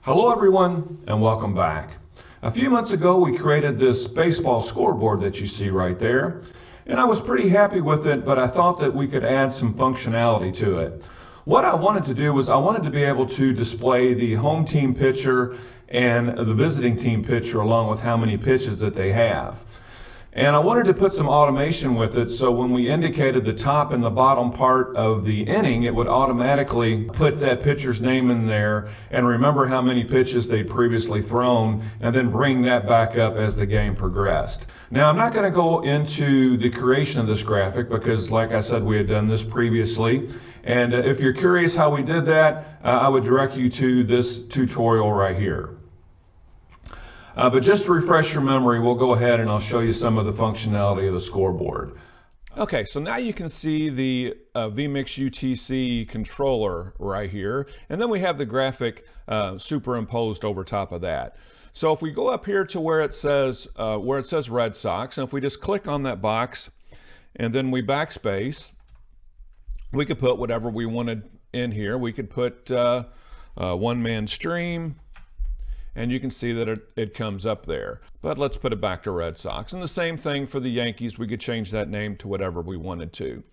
Hello everyone, and welcome back. A few months ago we created this baseball scoreboard that you see right there, and I was pretty happy with it, but I thought that we could add some functionality to it. What I wanted to do was I wanted to be able to display the home team pitcher and the visiting team pitcher along with how many pitches that they have. And I wanted to put some automation with it, so when we indicated the top and the bottom part of the inning, it would automatically put that pitcher's name in there and remember how many pitches they'd previously thrown, and then bring that back up as the game progressed. Now, I'm not going to go into the creation of this graphic because, like I said, we had done this previously. And if you're curious how we did that, I would direct you to this tutorial right here. But just to refresh your memory, we'll go ahead and I'll show you some of the functionality of the scoreboard. Okay, so now you can see the vMix UTC controller right here, and then we have the graphic superimposed over top of that. So if we go up here to where it says Red Sox, and if we just click on that box and then we backspace, we could put whatever we wanted in here. We could put one-man stream, and you can see that it comes up there. But let's put it back to Red Sox. And the same thing for the Yankees. We could change that name to whatever we wanted to.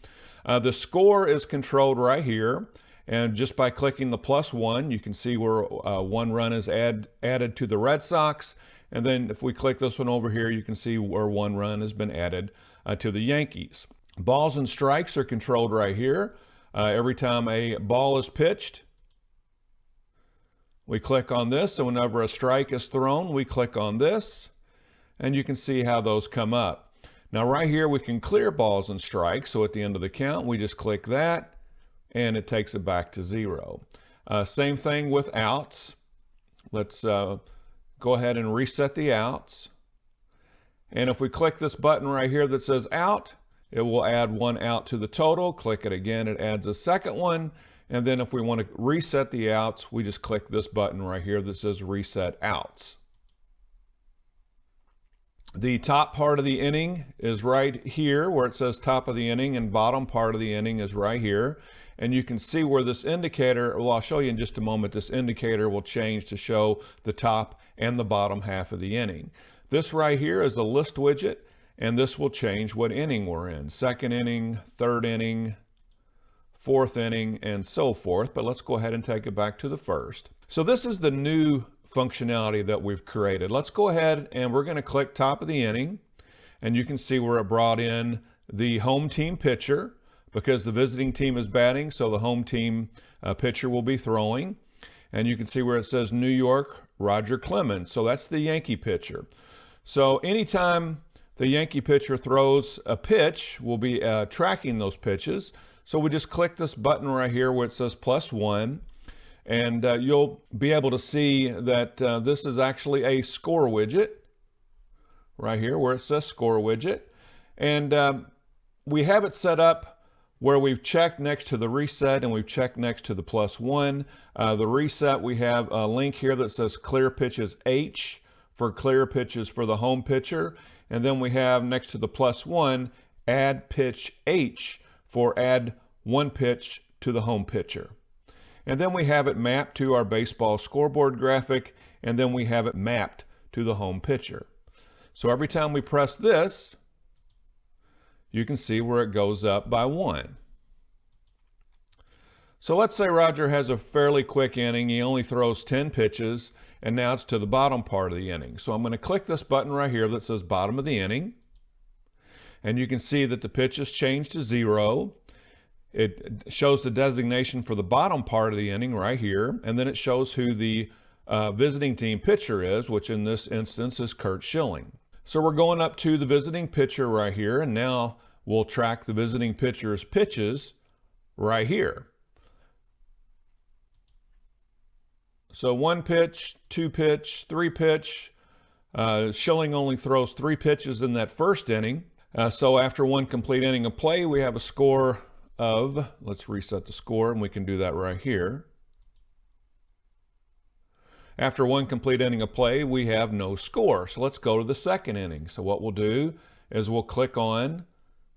The score is controlled right here. And just by clicking the +1, you can see where one run is added to the Red Sox. And then if we click this one over here, you can see where one run has been added to the Yankees. Balls and strikes are controlled right here. Every time a ball is pitched, we click on this, and whenever a strike is thrown, we click on this, and you can see how those come up. Now right here, we can clear balls and strikes, so at the end of the count, we just click that, and it takes it back to 0. Same thing with outs. Let's go ahead and reset the outs. And if we click this button right here that says out, it will add one out to the total. Click it again, it adds a second one. And then if we want to reset the outs, we just click this button right here that says Reset Outs. The top part of the inning is right here where it says top of the inning, and bottom part of the inning is right here. And you can see where this indicator, well, I'll show you in just a moment, this indicator will change to show the top and the bottom half of the inning. This right here is a list widget, and this will change what inning we're in. Second inning, third inning, fourth inning, and so forth. But let's go ahead and take it back to the first. So this is the new functionality that we've created. Let's go ahead and we're going to click top of the inning, and you can see where it brought in the home team pitcher because the visiting team is batting, so the home team pitcher will be throwing. And you can see where it says New York, Roger Clemens. So that's the Yankee pitcher. So anytime the Yankee pitcher throws a pitch, we'll be tracking those pitches. So we just click this button right here where it says +1, and you'll be able to see that this is actually a score widget right here where it says score widget. And we have it set up where we've checked next to the reset and we've checked next to the +1. The reset, we have a link here that says clear pitches H for clear pitches for the home pitcher. And then we have next to the +1, add pitch H for add one pitch to the home pitcher. And then we have it mapped to our baseball scoreboard graphic, and then we have it mapped to the home pitcher. So every time we press this, you can see where it goes up by 1. So let's say Roger has a fairly quick inning. He only throws 10 pitches, and now it's to the bottom part of the inning. So I'm going to click this button right here that says bottom of the inning. And you can see that the pitch has changed to 0. It shows the designation for the bottom part of the inning right here. And then it shows who the visiting team pitcher is, which in this instance is Kurt Schilling. So we're going up to the visiting pitcher right here. And now we'll track the visiting pitcher's pitches right here. So 1 pitch, 2 pitch, 3 pitch. Schilling only throws 3 pitches in that first inning. So after one complete inning of play, we have a score of, let's reset the score, and we can do that right here. After one complete inning of play, we have no score. So let's go to the second inning. So what we'll do is we'll click on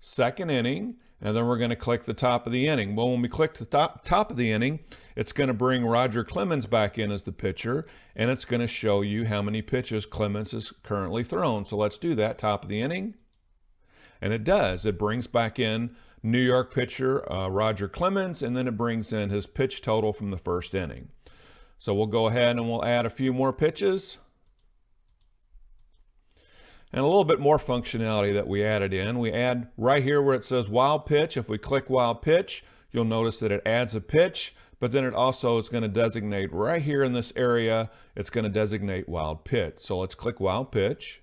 second inning, and then we're going to click the top of the inning. Well, when we click the top of the inning, it's going to bring Roger Clemens back in as the pitcher, and it's going to show you how many pitches Clemens has currently thrown. So let's do that, top of the inning. And it does. It brings back in New York pitcher Roger Clemens, and then it brings in his pitch total from the first inning. So we'll go ahead and we'll add a few more pitches. And a little bit more functionality that we added in. We add right here where it says wild pitch. If we click wild pitch, you'll notice that it adds a pitch, but then it also is going to designate right here in this area, it's going to designate wild pitch. So let's click wild pitch.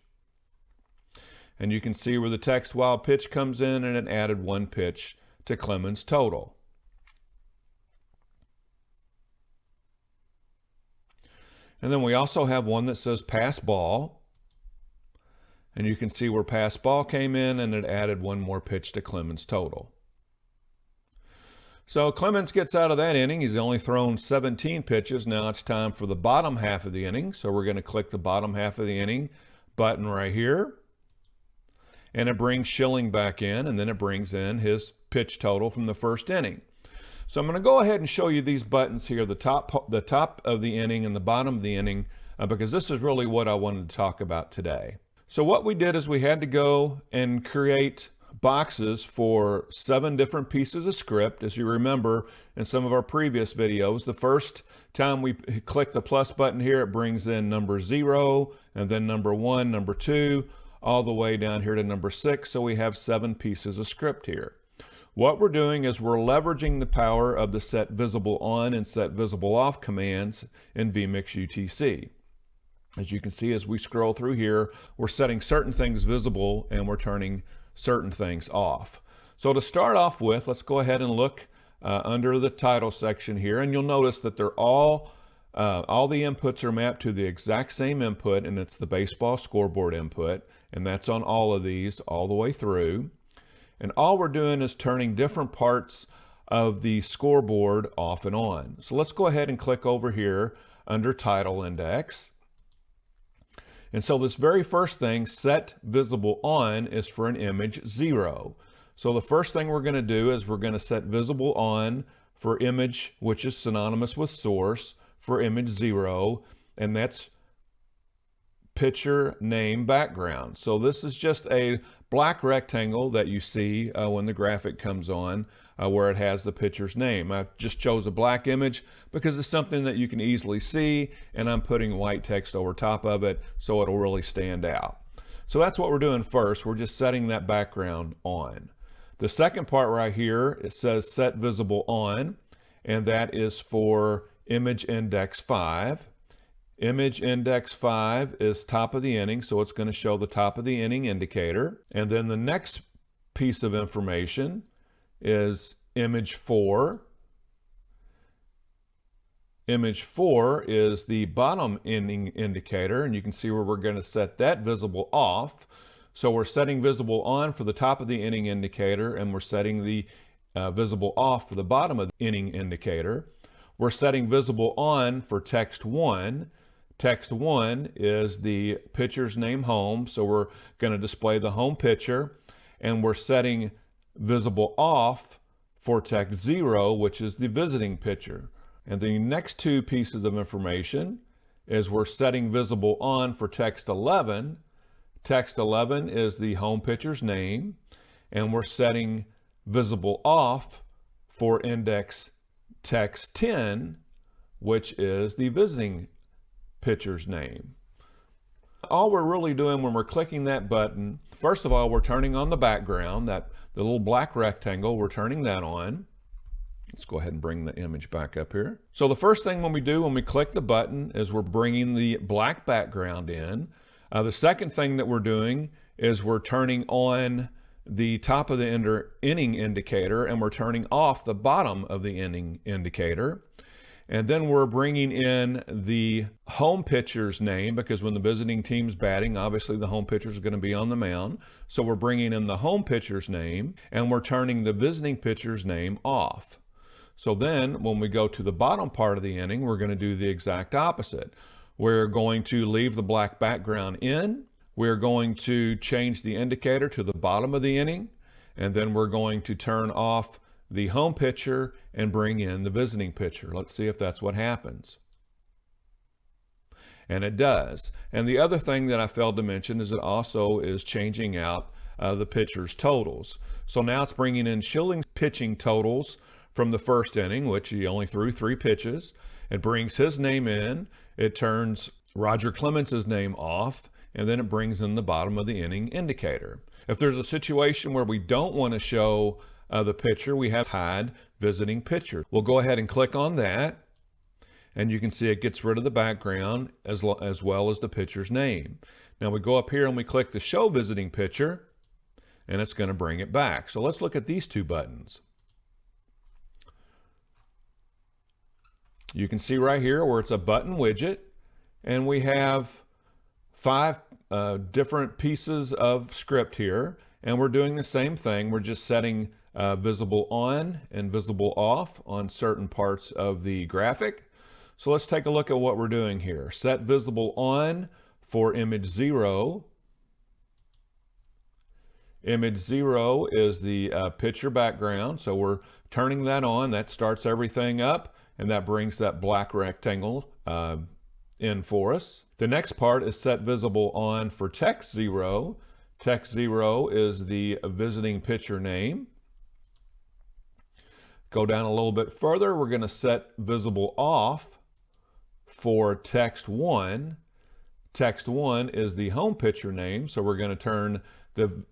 And you can see where the text wild pitch comes in, and it added one pitch to Clemens' total. And then we also have one that says pass ball. And you can see where pass ball came in, and it added one more pitch to Clemens' total. So Clemens gets out of that inning. He's only thrown 17 pitches. Now it's time for the bottom half of the inning. So we're going to click the bottom half of the inning button right here. And it brings Schilling back in, and then it brings in his pitch total from the first inning. So I'm going to go ahead and show you these buttons here, the top of the inning and the bottom of the inning, because this is really what I wanted to talk about today. So what we did is we had to go and create boxes for 7 different pieces of script. As you remember in some of our previous videos, the first time we click the plus button here, it brings in number 0, and then number 1, number 2, all the way down here to number 6. So we have 7 pieces of script here. What we're doing is we're leveraging the power of the set visible on and set visible off commands in vMix UTC. As you can see, as we scroll through here, we're setting certain things visible and we're turning certain things off. So to start off with, let's go ahead and look under the title section here, and you'll notice that they're all the inputs are mapped to the exact same input, and it's the baseball scoreboard input, and that's on all of these all the way through. And all we're doing is turning different parts of the scoreboard off and on. So let's go ahead and click over here under title index. And so this very first thing, set visible on, is for an image 0. So the first thing we're going to do is we're going to set visible on for image, which is synonymous with source, for image 0, and that's pitcher name background. So this is just a black rectangle that you see when the graphic comes on where it has the pitcher's name. I just chose a black image because it's something that you can easily see, and I'm putting white text over top of it so it'll really stand out. So that's what we're doing first. We're just setting that background on. The second part right here, it says set visible on, and that is for image index 5. Image index 5 is top of the inning, so it's going to show the top of the inning indicator. And then the next piece of information is image 4. Image 4 is the bottom inning indicator, and you can see where we're going to set that visible off. So we're setting visible on for the top of the inning indicator, and we're setting the visible off for the bottom of the inning indicator. We're setting visible on for text 1. Text 1 is the pitcher's name home, so we're going to display the home pitcher, and we're setting visible off for text 0, which is the visiting pitcher. And the next 2 pieces of information is we're setting visible on for text 11. Text 11 is the home pitcher's name, and we're setting visible off for index text 10, which is the visiting pitcher's name. All we're really doing when we're clicking that button, first of all, we're turning on the background, the little black rectangle, we're turning that on. Let's go ahead and bring the image back up here. So the first thing when we click the button is we're bringing the black background in. The second thing that we're doing is we're turning on the top of the inning indicator, and we're turning off the bottom of the inning indicator. And then we're bringing in the home pitcher's name, because when the visiting team's batting, obviously the home pitcher is going to be on the mound. So we're bringing in the home pitcher's name, and we're turning the visiting pitcher's name off. So then when we go to the bottom part of the inning, we're going to do the exact opposite. We're going to leave the black background in. We're going to change the indicator to the bottom of the inning, and then we're going to turn off the home pitcher and bring in the visiting pitcher. Let's see if that's what happens. And it does. And the other thing that I failed to mention is it also is changing out the pitcher's totals. So now it's bringing in Schilling's pitching totals from the first inning, which he only threw 3 pitches. It brings his name in. It turns Roger Clemens' name off, and then it brings in the bottom of the inning indicator. If there's a situation where we don't want to show the pitcher, we have hide visiting pitcher. We'll go ahead and click on that, and you can see it gets rid of the background as well as the pitcher's name. Now we go up here and we click the show visiting pitcher, and it's going to bring it back. So let's look at these 2 buttons. You can see right here where it's a button widget, and we have 5 different pieces of script here, and we're doing the same thing. We're just setting visible on and visible off on certain parts of the graphic. So let's take a look at what we're doing here. Set visible on for image 0. Image 0 is the picture background, so we're turning that on. That starts everything up, and that brings that black rectangle in for us. The next part is set visible on for text 0. Text 0 is the visiting pitcher name. Go down a little bit further, we're going to set visible off for text 1. Text 1 is the home pitcher name, so we're going to turn the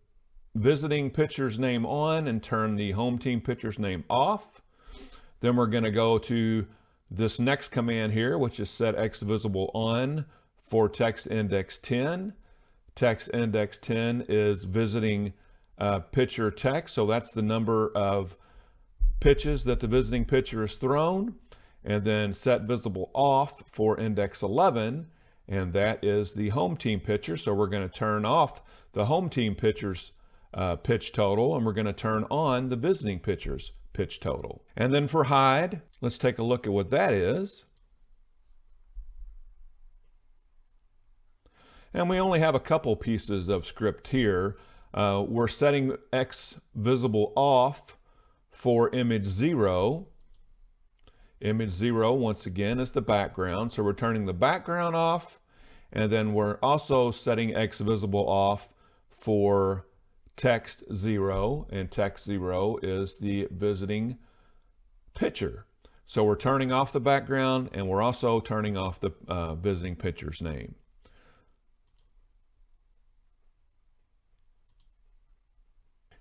visiting pitcher's name on and turn the home team pitcher's name off. Then we're going to go to this next command here, which is set X visible on for text index 10. Text index 10 is visiting pitcher text, so that's the number of pitches that the visiting pitcher is thrown. And then set visible off for index 11, and that is the home team pitcher. So we're going to turn off the home team pitcher's pitch total, and we're going to turn on the visiting pitcher's pitch total. And then for hide, let's take a look at what that is. And we only have a couple pieces of script here. We're setting X visible off for image 0. Image 0, once again, is the background. So we're turning the background off, and then we're also setting X visible off for text 0, and text 0 is the visiting pitcher. So we're turning off the background, and we're also turning off the visiting pitcher's name.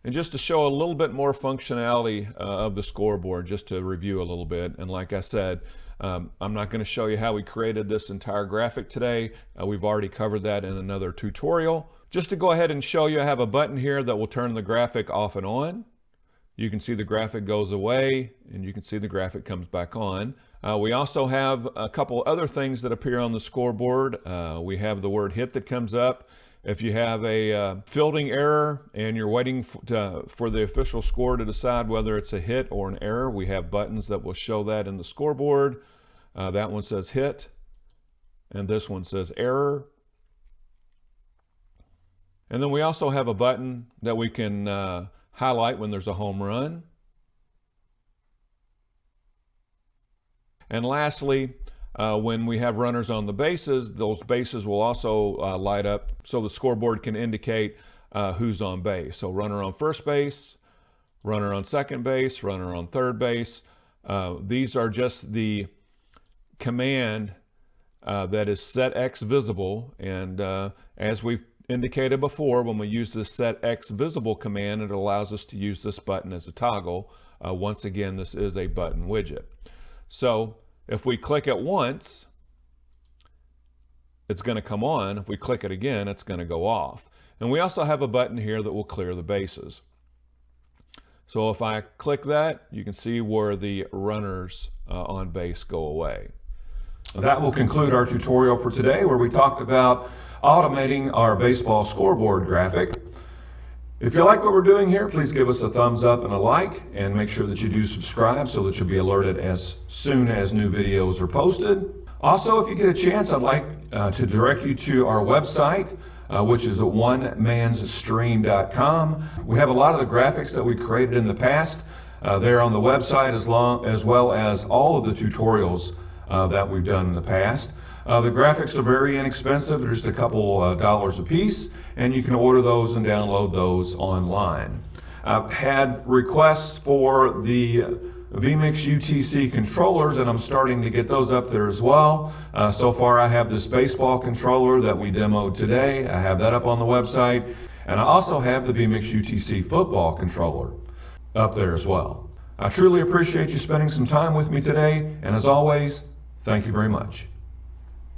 And just to show a little bit more functionality of the scoreboard, just to review a little bit, and like I said, I'm not going to show you how we created this entire graphic today. We've already covered that in another tutorial. Just to go ahead and show you, I have a button here that will turn the graphic off and on. You can see the graphic goes away, and you can see the graphic comes back on. We also have a couple other things that appear on the scoreboard. We have the word hit that comes up. If you have a fielding error and you're waiting for the official score to decide whether it's a hit or an error, we have buttons that will show that in the scoreboard. That one says hit, and this one says error. And then we also have a button that we can highlight when there's a home run. And lastly, when we have runners on the bases, those bases will also light up so the scoreboard can indicate who's on base. So runner on first base, runner on second base, runner on third base. These are just the command that is set X visible. And as we've indicated before, when we use this set X visible command, it allows us to use this button as a toggle. Once again, this is a button widget. So if we click it once, it's going to come on. If we click it again, it's going to go off. And we also have a button here that will clear the bases. So if I click that, you can see where the runners on base go away. That will conclude our tutorial for today, where we talked about automating our baseball scoreboard graphic. If you like what we're doing here, please give us a thumbs up and a like, and make sure that you do subscribe so that you'll be alerted as soon as new videos are posted. Also, if you get a chance, I'd like to direct you to our website. which is at onemansstream.com. We have a lot of the graphics that we created in the past there on the website, as well as all of the tutorials that we've done in the past. The graphics are very inexpensive. They're just a couple dollars a piece, and you can order those and download those online. I've had requests for the vMix UTC controllers, and I'm starting to get those up there as well. So far I have this baseball controller that we demoed today. I have that up on the website, and I also have the vMix UTC football controller up there as well. I truly appreciate you spending some time with me today, and as always, thank you very much.